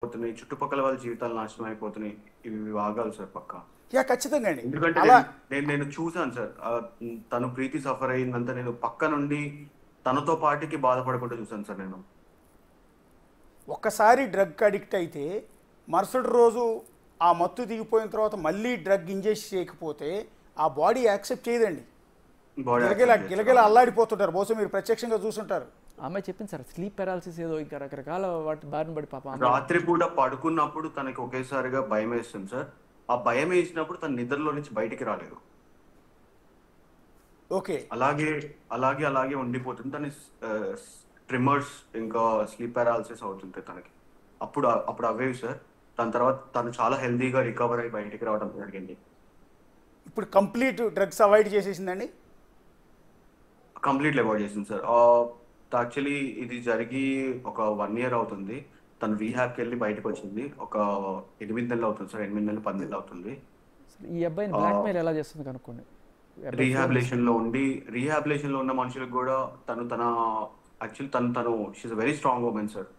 అయిపోతున్నాయి, చుట్టుపక్కల వాళ్ళ జీవితాలు నాశనం అయిపోతున్నాయి. ఇవి ఆగాలి సార్ పక్కా. యా ఖచ్చితంగా అండి. ఎందుకంటే అలా నేను చూసాను సార్. తను ప్రీతి సఫర్ అయిందంతా నేను పక్క నుండి తనతో పాటికి బాధపడకుండా చూసాను సార్ నేను. ఒక్కసారి డ్రగ్ అడిక్ట్ అయితే మరుసటి రోజు ఆ మత్తు దిగిపోయిన తర్వాత మళ్ళీ డ్రగ్ ఇంజెక్ట్ చేయకపోతే ఆ బాడీ యాక్సెప్ట్ చేయదండి. బాడీ గిలగిల గిలగిల అల్లాడిపోతుంటారు. బహుశా మీరు ప్రత్యక్షంగా చూసుంటారు. అమ్మాయి చెప్పింది సార్, స్లీప్ పారాలసిస్ ఏదో ఇంకా రకరకాల వాటి బారిన పడి పాప రాత్రి పూట పడుకున్నప్పుడు తనకి ఒకేసారిగా భయం వేస్తుంది సార్. ఆ భయం వేసినప్పుడు తన నిద్రలో నుంచి బయటికి రాలేదు. ఓకే, అలాగే అలాగే అలాగే ఉండిపోతుంది. తన ట్రిమర్స్ ఇంకా స్లీప్ పారాలసిస్ అవుతుంది తనకి. అప్పుడు అప్పుడు అవేవి సార్. దాని తర్వాత తను చాలా హెల్దీగా రికవర్ అయ్యి బయటికి రావడం జరిగింది. ఇప్పుడు కంప్లీట్ డ్రగ్స్ అవాయిడ్ చేసేసిందండి. కంప్లీట్లీ అవాయిడ్ చేసింది సార్. యాక్చువల్లీ ఇది జరిగి ఒక 1 year అవుతుంది. తను రీహాబ్కి వెళ్ళి బయటకు వచ్చింది. ఒక 8 నెలలు అవుతుంది సార్. 8 నెలలు 10 నెలలు అవుతుంది. ఈ అబ్బాయిని బ్లాక్మెయిల్ ఎలా చేస్తుంది కనుక్కోండి. రీహాబిలేషన్ లో ఉన్న మనుషులకు కూడా తన యాక్చువల్లీ తను she very strong woman sir.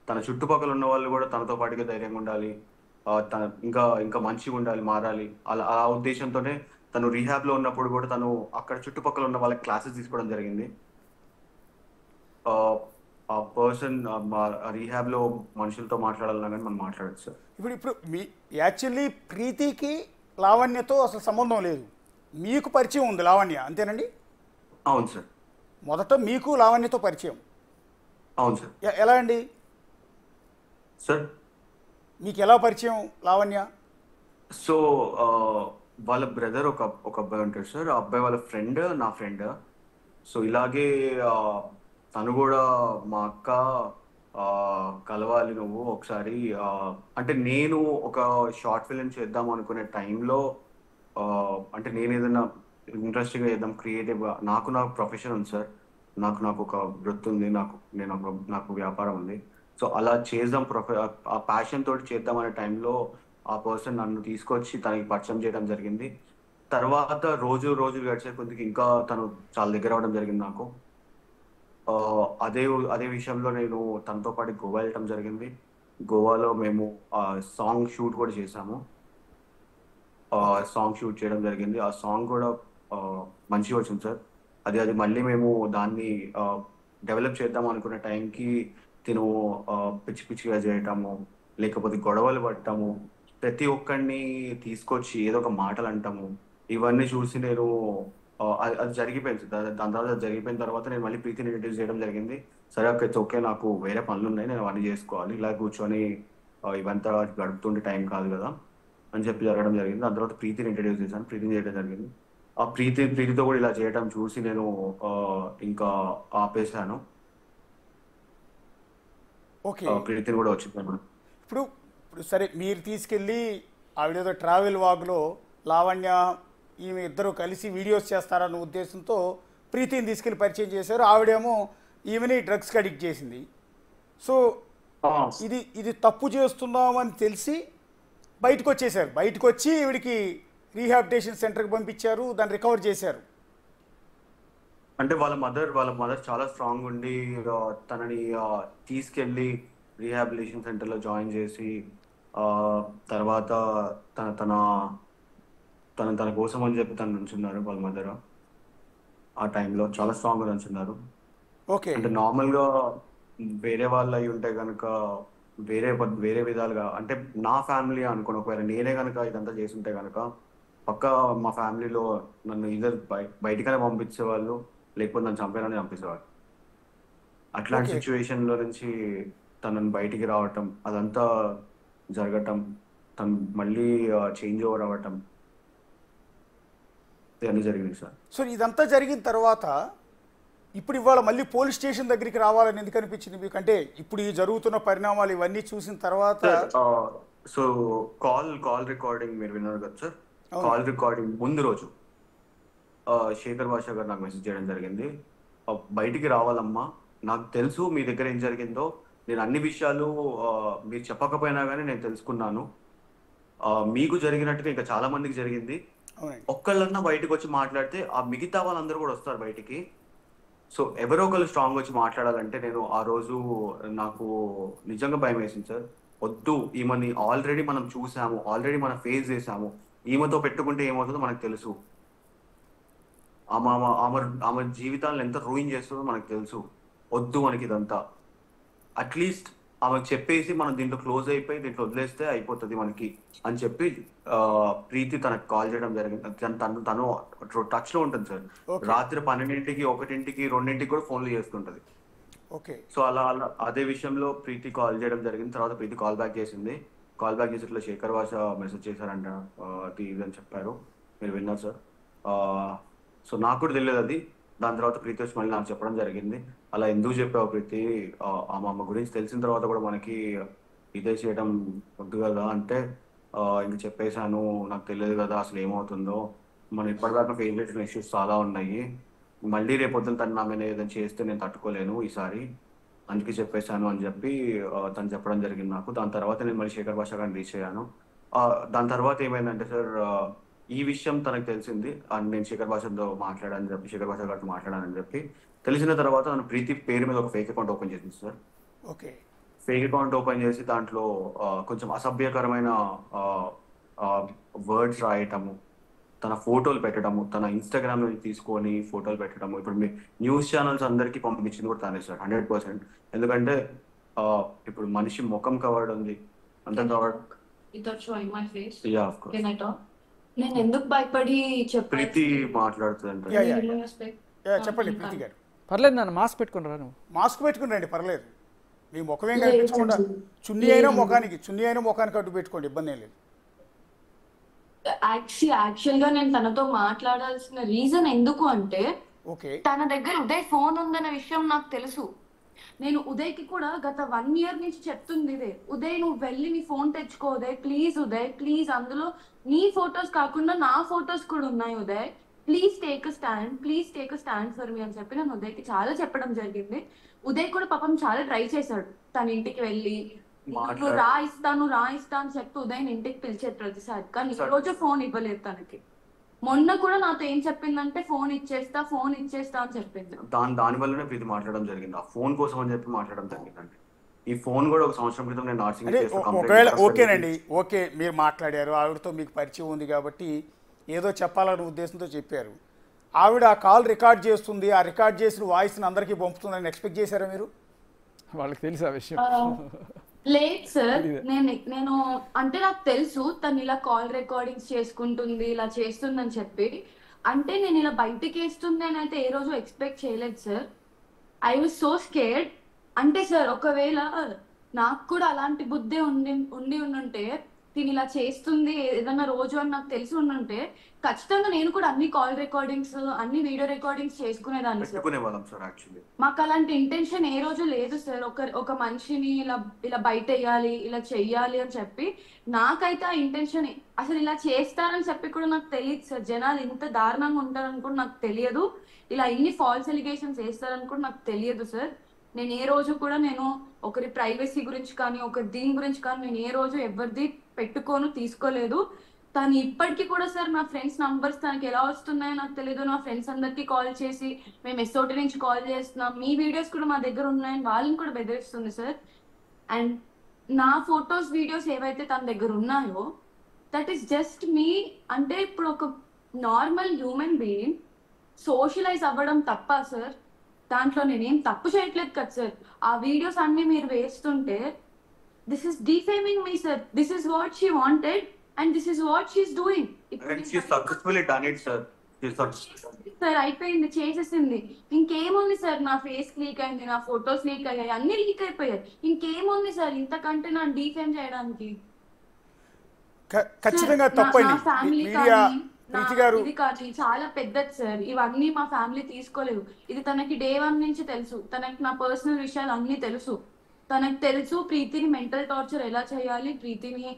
తన చుట్టుపక్కల ఉన్న వాళ్ళు కూడా తనతో పాటుగా ధైర్యంగా ఉండాలి, తన ఇంకా ఇంకా మంచిగా ఉండాలి, మారాలి. ఆ ఉద్దేశంతోనే తను రీహాబ్ లో ఉన్నప్పుడు కూడా తను అక్కడ చుట్టుపక్కల ఉన్న వాళ్ళకి క్లాసెస్ తీసుకోవడం జరిగింది. ఆ పర్సన్ రీహాబ్ లో మనుషులతో మాట్లాడాలన్నా కానీ మనం మాట్లాడచ్చు సార్. ఇప్పుడు మీ యాక్చువల్లీ ప్రీతికి లావణ్యతో అసలు సంబంధం లేదు, మీకు పరిచయం ఉంది లావణ్య, అంతేనండి? అవును సార్. మొదట మీకు లావణ్యతో పరిచయం. అవును సార్. ఎలా అండి సార్? మీకు ఎలా పరిచయం లావణ్య? సో వాళ్ళ బ్రదర్ ఒక అబ్బాయి ఉంటాడు సార్. ఆ అబ్బాయి వాళ్ళ ఫ్రెండ్ నా ఫ్రెండ్. సో ఇలాగే తను కూడా మా అక్క కలవాలి నువ్వు ఒకసారి, అంటే నేను ఒక షార్ట్ ఫిలిం చేద్దాం అనుకునే టైంలో, అంటే నేను ఏదైనా ఇంట్రెస్టింగ్గా చేద్దాం క్రియేటివ్గా, నాకు ప్రొఫెషన్ ఉంది సార్. నాకు ఒక వృత్తి ఉంది, నాకు వ్యాపారం ఉంది. సో అలా చేద్దాం, ఆ ప్యాషన్ తోటి చేద్దాం అనే టైంలో ఆ పర్సన్ నన్ను తీసుకొచ్చి తనకి పరిచయం చేయడం జరిగింది. తర్వాత రోజులు గడిచే కొద్దిగా ఇంకా తను చాలా దగ్గర అవ్వడం జరిగింది నాకు. అదే విషయంలో నేను తనతో పాటు గోవా వెళ్ళటం జరిగింది. గోవాలో మేము సాంగ్ షూట్ కూడా చేసాము. సాంగ్ షూట్ చేయడం జరిగింది. ఆ సాంగ్ కూడా మంచిగా వచ్చింది సార్. అది మళ్ళీ మేము దాన్ని డెవలప్ చేద్దాం అనుకునే టైంకి తిను పిచ్చిగా చేయటము, లేకపోతే గొడవలు పడటము, ప్రతి ఒక్కరిని తీసుకొచ్చి ఏదో ఒక మాటలు అంటాము, ఇవన్నీ చూసి నేను అది జరిగిపోయింది. దాని తర్వాత జరిగిపోయిన తర్వాత నేను మళ్ళీ ప్రీతిని ఇంట్రడ్యూస్ చేయడం జరిగింది. సరే ఓకే, నాకు వేరే పనులు ఉన్నాయి, నేను అవన్నీ చేసుకోవాలి, ఇలా కూర్చొని ఇవంతా గడుపుతుండే టైం కాదు కదా అని చెప్పి జరగడం జరిగింది. దాని తర్వాత ప్రీతిని ఇంట్రడ్యూస్ చేశాను, ప్రీతిని చేయడం జరిగింది. ఆ ప్రీతితో కూడా ఇలా చేయడం చూసి నేను ఇంకా ఆపేశాను. ఓకే, ప్రీతిని కూడా వచ్చింది. ఇప్పుడు సరే, మీరు తీసుకెళ్ళి ఆవిడేదో ట్రావెల్ వాగ్లో లావణ్య ఈమె ఇద్దరు కలిసి వీడియోస్ చేస్తారన్న ఉద్దేశంతో ప్రీతిని తీసుకెళ్ళి పరిచయం చేశారు. ఆవిడేమో ఈమెని డ్రగ్స్కి అడిక్ట్ చేసింది. సో ఇది తప్పు చేస్తున్నామని తెలిసి బయటకు వచ్చేసారు. బయటకు వచ్చి ఈవిడికి రీహాబిలిటేషన్ సెంటర్కి పంపించారు, దాన్ని రికవర్ చేశారు. అంటే వాళ్ళ మదర్ చాలా స్ట్రాంగ్ ఉండి తనని తీసుకెళ్ళి రీహాబిలిటేషన్ సెంటర్లో జాయిన్ చేసి, తర్వాత తన కోసం అని చెప్పి తను నుంచున్నారు. వాళ్ళ మదర్ ఆ టైంలో చాలా స్ట్రాంగ్గా నుంచున్నారు. ఓకే, అంటే నార్మల్గా వేరే వాళ్ళు అయి ఉంటే కనుక వేరే విధాలుగా, అంటే నా ఫ్యామిలీ అనుకోండి, ఒకవేళ నేనే కనుక ఇదంతా చేస్తుంటే కనుక పక్కా మా ఫ్యామిలీలో నన్ను ఇద్దరు బయటికనే పంపించేవాళ్ళు, లేకపోతే నన్ను చంపేసేవాళ్ళు. అట్లాంటి సిచ్యువేషన్లో నుంచి తనను బయటికి రావటం, అదంతా జరగటం, తను మళ్ళీ చేంజ్ ఓవర్ అవ్వటం, ఇవన్నీ జరిగింది సార్. సో ఇదంతా జరిగిన తర్వాత ఇప్పుడు ఇవాళ మళ్ళీ పోలీస్ స్టేషన్ దగ్గరికి రావాలని ఎందుకు అనిపించింది మీకు? అంటే ఇప్పుడు ఈ జరుగుతున్న పరిణామాలు ఇవన్నీ చూసిన తర్వాత. సో కాల్ రికార్డింగ్ మీరు విన్నారు కదా సార్. కాల్ రికార్డింగ్ ముందు రోజు శేఖర్ భాష గారు నాకు మెసేజ్ చేయడం జరిగింది. బయటికి రావాలమ్మా, నాకు తెలుసు మీ దగ్గర ఏం జరిగిందో, నేను అన్ని విషయాలు మీరు చెప్పకపోయినా కానీ నేను తెలుసుకున్నాను. మీకు జరిగినట్టుగా ఇంకా చాలా మందికి జరిగింది. ఒక్కళ్ళన్నా బయటకు వచ్చి మాట్లాడితే ఆ మిగతా వాళ్ళందరూ కూడా వస్తారు బయటికి. సో ఎవరో ఒకరు స్ట్రాంగ్ వచ్చి మాట్లాడాలంటే నేను ఆ రోజు నాకు నిజంగా భయం వేసింది సార్. వద్దు, ఈమెని ఆల్రెడీ మనం చూసాము, ఆల్రెడీ మనం ఫేస్ చేసాము, ఈమెతో పెట్టుకుంటే ఏమవుతుందో మనకు తెలుసు, ఆమె ఆమె ఆమె ఆమె జీవితాలను ఎంత రూయిన్ చేస్తుందో మనకు తెలుసు. వద్దు మనకి ఇదంతా. అట్లీస్ట్ ఆమెకు చెప్పేసి మనం దీంట్లో క్లోజ్ అయిపోయి దీంట్లో వదిలేస్తే అయిపోతుంది మనకి అని చెప్పి ప్రీతి తనకు కాల్ చేయడం జరిగింది. తను టచ్ లో ఉంటుంది సార్. Okay. రాత్రి 12కి 1కి 2కి కూడా ఫోన్లు చేస్తుంటది. ఓకే. సో అలా అలా అదే విషయంలో ప్రీతి కాల్ చేయడం జరిగింది. తర్వాత ప్రీతి కాల్ బ్యాక్ చేసింది. కాల్ బ్యాక్ చేసి ఇట్లా శేఖర్ భాష మెసేజ్ చేశారంట, అది ఇది అని చెప్పారు. మీరు విన్నారు సార్. సో నాకు కూడా తెలియదు అది. దాని తర్వాత ప్రీతి వచ్చి మళ్ళీ నాకు చెప్పడం జరిగింది. అలా ఎందుకు చెప్పావు ప్రీతి, ఆ అమ్మ గురించి తెలిసిన తర్వాత కూడా మనకి ఇదే చేయడం వద్దు కదా అంటే, ఇంక చెప్పేశాను, నాకు తెలియదు కదా అసలు ఏమవుతుందో, మనం ఇప్పటిదాకా ఫేస్ చేసిన ఇష్యూస్ చాలా ఉన్నాయి, మళ్ళీ రేపొద్దున తను నా మీద ఏదైనా చేస్తే నేను తట్టుకోలేను ఈసారి, అందుకే చెప్పేశాను అని చెప్పి తను చెప్పడం జరిగింది నాకు. దాని తర్వాత నేను మళ్ళీ శేఖర్ భాష గారిని రీచ్ అయ్యాను. దాని తర్వాత ఏమైందంటే సార్, ఈ విషయం తనకు తెలిసింది, నేను శేఖర్ భాషతో మాట్లాడానని చెప్పి, శేఖర్ భాష గారితో మాట్లాడానని చెప్పి తెలిసిన తర్వాత నన్ను ప్రీతి పేరు మీద ఒక ఫేక్ అకౌంట్ ఓపెన్ చేసింది sir. Okay. Fake account open చేసి దాంట్లో కొంచెం అసభ్యకరమైన వర్డ్స్ రాయటము, తన ఫోటోలు పెట్టడము, తన ఇన్స్టాగ్రామ్ నుంచి తీసుకొని ఫోటోలు పెట్టడము. ఇప్పుడు మీ న్యూస్ ఛానల్స్ అందరికీ పంపించింది కూడా తానే సార్, 100%. ఎందుకంటే ఇప్పుడు మనిషి ముఖం కవర్డ్ ఉంది, అంతా covered. Without showing my face. Yeah, of course. Can I talk? నేను ఎందుకు భయపడి ప్రీతి మాట్లాడుతుందంట. Yeah, yeah. చెప్పండి ప్రీతి గారు. పర్లేదు నాన్న, మాస్క్ పెట్టుకుని రా నువ్వు. మాస్క్ పెట్టుకుని రండి, పర్లేదు. మీ ముఖమేం కనిపించకుండా చున్నీ అయినా ముఖానికి అడ్డు పెట్టుకోండి, ఇబ్బంది ఏం లేదు. యాక్చువల్ గా నేను తనతో మాట్లాడాల్సిన రీజన్ ఎందుకు అంటే, ఓకే, తన దగ్గర ఉదయ్ ఫోన్ ఉందన్న విషయం నాకు తెలుసు. నేను ఉదయ్కి కూడా గత 1 year నుంచి చెప్తుంది ఇదే, ఉదయ్ నువ్వు వెళ్ళి నీ ఫోన్ తెచ్చుకో ఉదయ్ ప్లీజ్, అందులో నీ ఫొటోస్ కాకుండా నా ఫొటోస్ కూడా ఉన్నాయి Uday, please take a stand for me అని చెప్పి నేను ఉదయ్కి చాలా చెప్పడం జరిగింది. ఉదయ్ కూడా పాపం చాలా ట్రై చేశాడు, తన ఇంటికి వెళ్ళి నువ్వు రా ఇస్తా అని చెప్పి ఉదయ్ ఇంటికి పిలిచేది ప్రతిసారి, కానీ ఈ రోజు ఫోన్ ఇవ్వలేదు తనకి. మొన్న కూడా నాతో ఏం చెప్పిందంటే ఫోన్ ఇచ్చేస్తా అని చెప్పింది. దాని వల్లనే ప్రీతి మాట్లాడడం జరిగింది, ఆ ఫోన్ కోసం అని చెప్పి మాట్లాడడం జరిగిందండి. ఈ ఫోన్ కూడా 1 సంవత్సరం క్రితం నేను ఒకవేళ ఓకేనండి, ఓకే మీరు మాట్లాడారు, ఆవిడతో మీకు పరిచయం ఉంది కాబట్టి ఏదో చెప్పాలనే ఉద్దేశంతో చెప్పారు. ఆవిడ ఆ కాల్ రికార్డ్ చేస్తుంది, ఆ రికార్డ్ చేసిన వాయిస్ని అందరికీ పంపుతుందని ఎక్స్పెక్ట్ చేశారా మీరు? వాళ్ళకి తెలుసు ఆ విషయం. లేదు సార్, నేను అంటే నాకు తెలుసు తను ఇలా కాల్ రికార్డింగ్స్ చేసుకుంటుంది, ఇలా చేస్తుందని చెప్పి. అంటే నేను ఇలా బయటకి వేస్తుంది అని అయితే ఏ రోజు ఎక్స్పెక్ట్ చేయలేదు sir. I was so scared. అంటే సార్ ఒకవేళ నాకు కూడా అలాంటి బుద్ధి ఉండుంటే, తిని ఇలా చేస్తుంది ఏదన్నా రోజు అని నాకు తెలిసి ఉండుంటే, ఖచ్చితంగా నేను కూడా అన్ని కాల్ రికార్డింగ్స్, అన్ని వీడియో రికార్డింగ్స్ చేసుకునేదాన్ని సార్. మాకు అలాంటి ఇంటెన్షన్ ఏ రోజు లేదు సార్. ఒక మనిషిని ఇలా బయట వేయాలి, ఇలా చెయ్యాలి అని చెప్పి నాకైతే ఆ ఇంటెన్షన్, అసలు ఇలా చేస్తారని చెప్పి కూడా నాకు తెలియదు సార్. జనాలు ఇంత దారుణంగా ఉంటారని కూడా నాకు తెలియదు, ఇలా ఇన్ని ఫాల్స్ ఎలిగేషన్స్ వేస్తారని కూడా నాకు తెలియదు సార్. నేను ఏ రోజు కూడా ఒకరి ప్రైవసీ గురించి కానీ ఒకరి దీని గురించి కానీ నేను ఏ రోజు ఎవరిది తీసుకోలేదు. తను ఇప్పటికీ కూడా సార్ నా ఫ్రెండ్స్ నంబర్స్ తనకి ఎలా వస్తున్నాయో నాకు తెలియదు. నా ఫ్రెండ్స్ అందరికి కాల్ చేసి మేము ఎస్ఓటి నుంచి కాల్ చేస్తున్నాం, మీ వీడియోస్ కూడా మా దగ్గర ఉన్నాయని వాళ్ళని కూడా బెదిరిస్తుంది సార్. అండ్ నా ఫొటోస్ వీడియోస్ ఏవైతే తన దగ్గర ఉన్నాయో దట్ ఈస్ జస్ట్ మీ. అంటే ఇప్పుడు ఒక నార్మల్ హ్యూమన్ బీయింగ్ సోషలైజ్ అవ్వడం తప్ప సార్, దాంట్లో నేనేం తప్పు చేయట్లేదు కదా సార్. ఆ వీడియోస్ అన్ని మీరు వేస్తుంటే this is defaming me sir. This is what she wanted and this is what she is doing. Sir అయిపోయింది, చేసేసింది. ఇంకేముంది సార్, నా ఫేస్ లీక్ అయింది, నా ఫొటోస్ లీక్ అయ్యాయి, అన్ని లీక్ అయిపోయాయి. ఇంకేముంది సార్ ఇంతకంటే నా డిఫేమ్ చేయడానికి? ఖచ్చితంగా తప్పండి. ఇది కాదు, చాలా పెద్దది సార్. ఇవన్నీ మా ఫ్యామిలీ తీసుకోలేదు. ఇది తనకి day 1 నుంచి తెలుసు. తనకి నా పర్సనల్ విషయాలు అన్ని తెలుసు. తనకు తెలుసు ప్రీతిని మెంటల్ టార్చర్ ఎలా చేయాలి, ప్రీతిని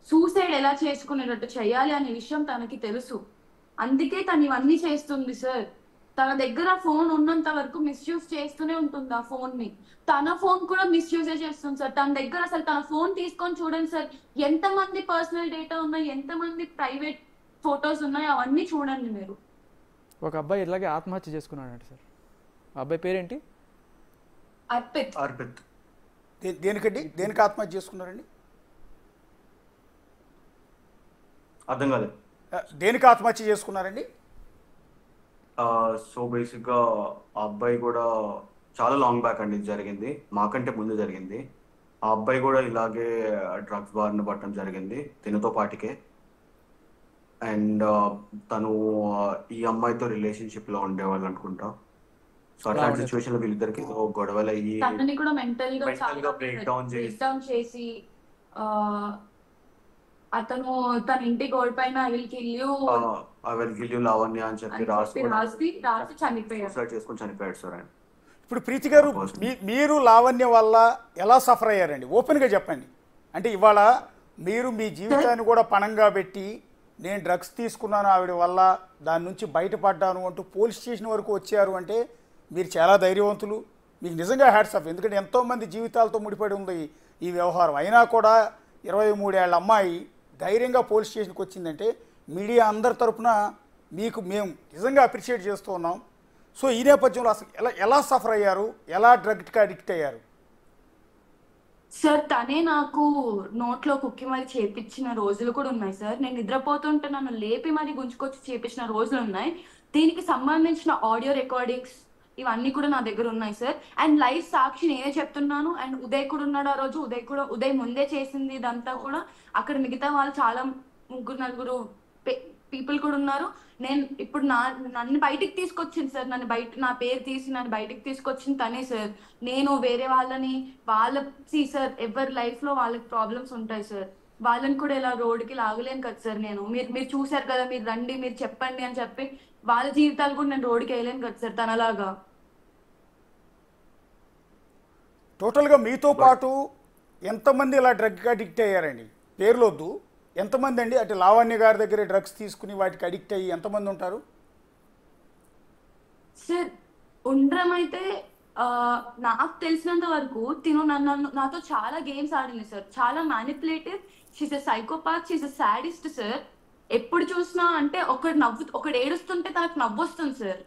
సూసైడ్ ఎలా చేసుకునేటట్టు చేయాలి అనే విషయం తనకి తెలుసు. అందుకే తను ఇవన్నీ చేస్తుంది సార్. తన దగ్గర ఫోన్ ఉన్నంత వరకు మిస్యూజ్ చేస్తూనే ఉంటుంది ఆ ఫోన్ ని. తన ఫోన్ కూడా మిస్యూజే చేస్తుంది సార్. తన దగ్గర అసలు తన ఫోన్ తీసుకొని చూడండి సార్, ఎంతమంది పర్సనల్ డేటా ఉన్నాయి, ఎంతమంది ప్రైవేట్ ఫొటోస్ ఉన్నాయి, అవన్నీ చూడండి మీరు. ఒక అబ్బాయి ఇలాగే ఆత్మహత్య చేసుకున్నాడంట సార్. ఆ అబ్బాయి పేరేంటి? అర్పిత్. అర్పిత్. దేనికండి, దేనికి ఆత్మహత్య చేసుకున్నారండి? అర్థం కాలేదు. దేనికి ఆత్మహత్య చేసుకున్నారండి? సో బేసిక్గా ఆ అబ్బాయి కూడా చాలా లాంగ్ బ్యాక్ అండి ఇది జరిగింది, మాకంటే ముందు జరిగింది. ఆ అబ్బాయి కూడా ఇలాగే డ్రగ్స్ బారిన పడటం జరిగింది తినతో పాటికే. అండ్ తను ఈ అమ్మాయితో రిలేషన్షిప్లో ఉండేవాళ్ళు అనుకుంటా. సో అట్లాంటి సిచ్యువేషన్లో వీళ్ళిద్దరికి ఏదో గొడవలు అయ్యి తనని కూడా మెంటల్ గా బ్రేక్ డౌన్ చేసి అతను తన ఇంటి గోడ పైన గిల్లు లావణ్య అని చెప్పి రాసి చనిపోయాడు. సూసైడ్ చేసుకొని చనిపోయాడు సార్ ఆయన. ఇప్పుడు ప్రీతి గారు, మీరు లావణ్య వల్ల ఎలా సఫర్ అయ్యారండి? ఓపెన్గా చెప్పండి. అంటే ఇవాళ మీరు మీ జీవితాన్ని కూడా పణంగా పెట్టి నేను డ్రగ్స్ తీసుకున్నాను ఆవిడ వల్ల, దాని నుంచి బయటపడ్డాను అంటూ పోలీస్ స్టేషన్ వరకు వచ్చారు అంటే మీరు చాలా ధైర్యవంతులు. మీకు నిజంగా హ్యాట్స్ ఆఫ్. ఎందుకంటే ఎంతోమంది జీవితాలతో ముడిపడి ఉంది ఈ వ్యవహారం. అయినా కూడా 23 ఏళ్ల అమ్మాయి ధైర్యంగా పోలీస్ స్టేషన్కి వచ్చిందంటే మీడియా అందరి తరపున మీకు మేము నిజంగా అప్రిషియేట్ చేస్తూ ఉన్నాం. సో ఈ నేపథ్యంలో అసలు ఎలా సఫర్ అయ్యారు, ఎలా డ్రగ్కి అడిక్ట్ అయ్యారు? సార్ తనే నాకు నోట్లో కుక్కి మరి చేపించిన రోజులు కూడా ఉన్నాయి సార్. నేను నిద్రపోతుంటే నన్ను లేపి మరి గుంజుకొచ్చి చేపించిన రోజులు ఉన్నాయి. దీనికి సంబంధించిన ఆడియో రికార్డింగ్స్ ఇవన్నీ కూడా నా దగ్గర ఉన్నాయి సార్. అండ్ లైవ్ సాక్షి నేనే చెప్తున్నాను. అండ్ ఉదయ్ కూడా ఉన్నాడు ఆ రోజు. ఉదయ్ ముందే చేసింది ఇదంతా కూడా. అక్కడ మిగతా వాళ్ళు చాలా 3-4 పీపుల్ కూడా ఉన్నారు. నేను ఇప్పుడు నన్ను బయటికి తీసుకొచ్చింది సార్. నా పేరు తీసి నన్ను బయటికి తీసుకొచ్చింది తనే సార్. నేను వేరే సార్ ఎవరి లైఫ్ లో వాళ్ళకి ప్రాబ్లమ్స్ ఉంటాయి సార్. వాళ్ళని కూడా ఇలా రోడ్డుకి లాగలేను కదా సార్ నేను. మీరు చూసారు కదా, మీరు రండి, మీరు చెప్పండి అని చెప్పి వాళ్ళ జీవితాలు కూడా నేను రోడ్డుకి వేయలేను కదా సార్ తనలాగా. టోటల్గా మీతో పాటు ఎంతమంది ఇలా డ్రగ్ అడిక్ట్ అయ్యారండి? పేర్లు వద్దు, ఎంతమంది అండి? అంటే లావణ్య గారి దగ్గర డ్రగ్స్ తీసుకుని వాటికి అడిక్ట్ అయ్యి ఎంతమంది ఉంటారు సార్? ఉండడం అయితే నాకు తెలిసినంత వరకు తిను నాతో చాలా గేమ్స్ ఆడింది సార్. చాలా manipulative. She's a psychopath, she's a sadist sir. ఎప్పుడు చూసినా అంటే ఒకడు ఏడుస్తుంటే తనకు నవ్వు వస్తుంది సార్.